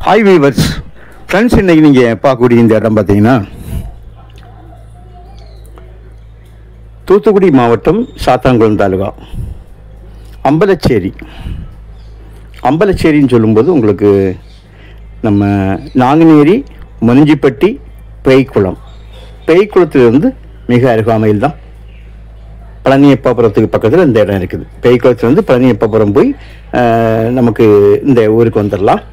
Hi viewers friends, இன்றைக்கி நீங்கள் பார்க்கக்கூடிய இந்த இடம் பார்த்தீங்கன்னா தூத்துக்குடி மாவட்டம் சாத்தான்குளம் தாலுகா அம்பலச்சேரின்னு சொல்லும்போது உங்களுக்கு நம்ம நாங்குநேரி, முனிஞ்சிப்பட்டி, பேய்க்குளத்திலிருந்து மிக அருகாமையில் தான் பழனியப்பாபுரத்துக்கு பக்கத்தில் இந்த இடம் இருக்குது. பேய்க்குளத்துலேருந்து பழனியப்பாபுரம் போய் நமக்கு இந்த ஊருக்கு வந்துடலாம்.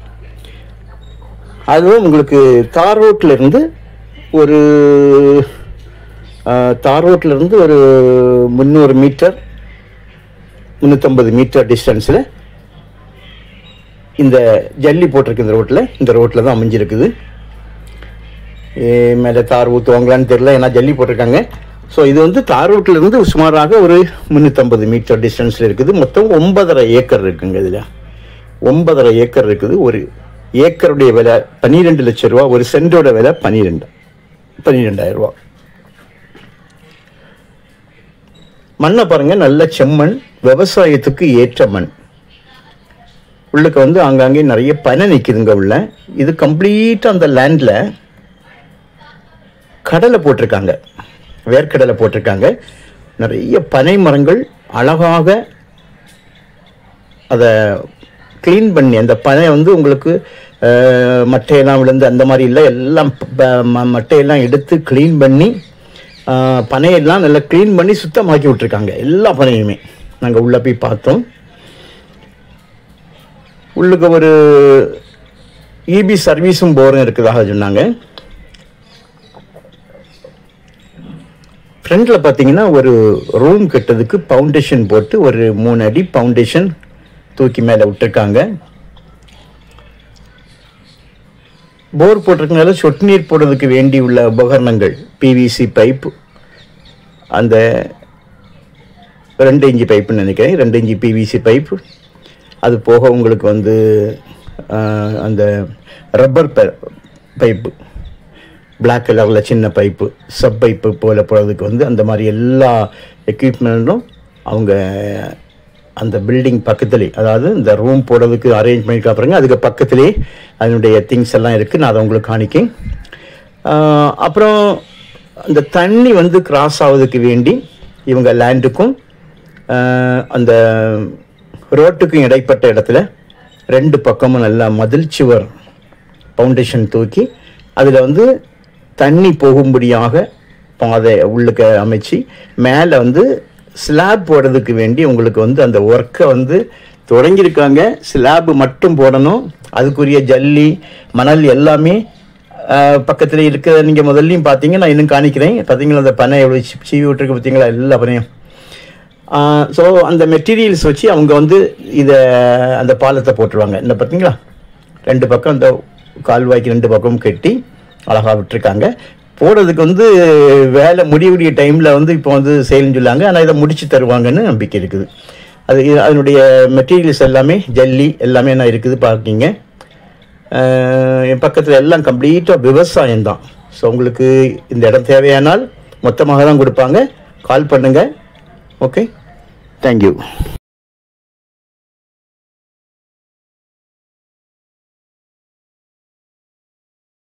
அதுவும் உங்களுக்கு தார் ரோட்டிலிருந்து ஒரு 300 மீட்டர் 350 மீட்டர் டிஸ்டன்ஸில் இந்த ஜல்லி போட்டிருக்கு. இந்த ரோட்டில் தான் அமைஞ்சிருக்குது. மேலே தார் ஊற்றுவாங்களான்னு தெரியல, ஏன்னா ஜல்லி போட்டிருக்காங்க. ஸோ இது வந்து தார் ரோட்டிலிருந்து சுமாராக ஒரு 350 மீட்டர் டிஸ்டன்ஸில் இருக்குது. மொத்தம் 9.5 ஏக்கர் இருக்குங்க. இதில் 9.5 ஏக்கர் இருக்குது. ஒரு ஏக்கருடைய விலை 12 லட்சம் ரூபா, ஒரு சென்டோட விலை 12,000 ரூபா. மண்ணை பாருங்கள், நல்ல செம்மண், விவசாயத்துக்கு ஏற்ற மண். உள்ளுக்கு வந்து ஆங்காங்கே நிறைய பனை நிற்கிதுங்க உள்ள. இது கம்ப்ளீட்டாக அந்த லேண்டில் கடலை போட்டிருக்காங்க, வேர்க்கடலை போட்டிருக்காங்க. நிறைய பனை மரங்கள் அழகாக அதை க்ளீன் பண்ணி, அந்த பனை வந்து உங்களுக்கு மட்டையெல்லாம் விழுந்து அந்த மாதிரி இல்லை, எல்லாம் மட்டையெல்லாம் எடுத்து க்ளீன் பண்ணி பனையெல்லாம் நல்லா க்ளீன் பண்ணி சுத்தமாக்கி விட்ருக்காங்க. எல்லா பனையுமே நாங்கள் உள்ளே போய் பார்த்தோம். உள்ளுக்கு ஒரு இபி சர்வீஸும் போரும் இருக்குதாக சொன்னாங்க. ஃப்ரண்டில் பார்த்தீங்கன்னா ஒரு ரூம் கட்டுறதுக்கு ஃபவுண்டேஷன் போட்டு ஒரு 3 அடி ஃபவுண்டேஷன் தூக்கி மேலே விட்டுருக்காங்க. போர் போட்டிருக்கனால சொட்டு நீர் போடுறதுக்கு வேண்டி உள்ள உபகரணங்கள், பிவிசி பைப்பு, அந்த 2 இன்ச்சு பைப்புன்னு நினைக்கிறேன், 2 இன்ச்சு பிவிசி பைப்பு. அது போக உங்களுக்கு வந்து அந்த ரப்பர் பைப்பு, பிளாக் கலரில் சின்ன பைப்பு, சப் பைப்பு போல் போகிறதுக்கு வந்து அந்த மாதிரி எல்லா எக்யூப்மெண்ட்டும் அவங்க அந்த பில்டிங் பக்கத்துலேயே, அதாவது இந்த ரூம் போடுறதுக்கு அரேஞ்ச் பண்ணி காப்புறங்க, அதுக்கு பக்கத்துலேயே அதனுடைய திங்ஸ் எல்லாம் இருக்குது. நான் அதை உங்களுக்கு காணிக்கேன். அப்புறம் அந்த தண்ணி வந்து கிராஸ் ஆகுறதுக்கு வேண்டி இவங்க லேண்டுக்கும் அந்த ரோட்டுக்கும் இடைப்பட்ட இடத்துல 2 பக்கமும் நல்லா மதில் சுவர் ஃபவுண்டேஷன் தூக்கி அதில் வந்து தண்ணி போகும்படியாக பாதை உள்ளுக்க அமைச்சு மேலே வந்து ஸ்லாப் போடுறதுக்கு வேண்டி உங்களுக்கு வந்து அந்த ஒர்க்கை வந்து தொடங்கியிருக்காங்க. ஸ்லாப்பு மட்டும் போடணும். அதுக்குரிய ஜல்லி, மணல் எல்லாமே பக்கத்தில் இருக்கிற நீங்கள் முதல்லையும் பார்த்தீங்க, நான் இன்னும் காணிக்கிறேன். பார்த்தீங்களா அந்த பனை எவ்வளோ சீவி விட்டுருக்கு, பார்த்தீங்களா எல்லா பனையும். ஸோ அந்த மெட்டீரியல்ஸ் வச்சு அவங்க வந்து இதை அந்த பாலத்தை போட்டுருவாங்க. இந்த பார்த்தீங்களா 2 பக்கம் அந்த கால்வாய்க்கு 2 பக்கமும் கட்டி அழகாக விட்டுருக்காங்க. போடுறதுக்கு வந்து வேலை முடிவுடைய டைமில் வந்து இப்போ வந்து செயல்னு சொல்லாங்க. ஆனால் இதை முடித்து தருவாங்கன்னு நம்பிக்கை இருக்குது. அதனுடைய மெட்டீரியல்ஸ் எல்லாமே ஜல்லி எல்லாமே என்ன இருக்குது பார்க்கிங்க. என் பக்கத்தில் எல்லாம் கம்ப்ளீட்டாக விவசாயம்தான். ஸோ உங்களுக்கு இந்த இடம் தேவையானால் மொத்தமாக தான் கொடுப்பாங்க. கால் பண்ணுங்கள். Okay, thank you.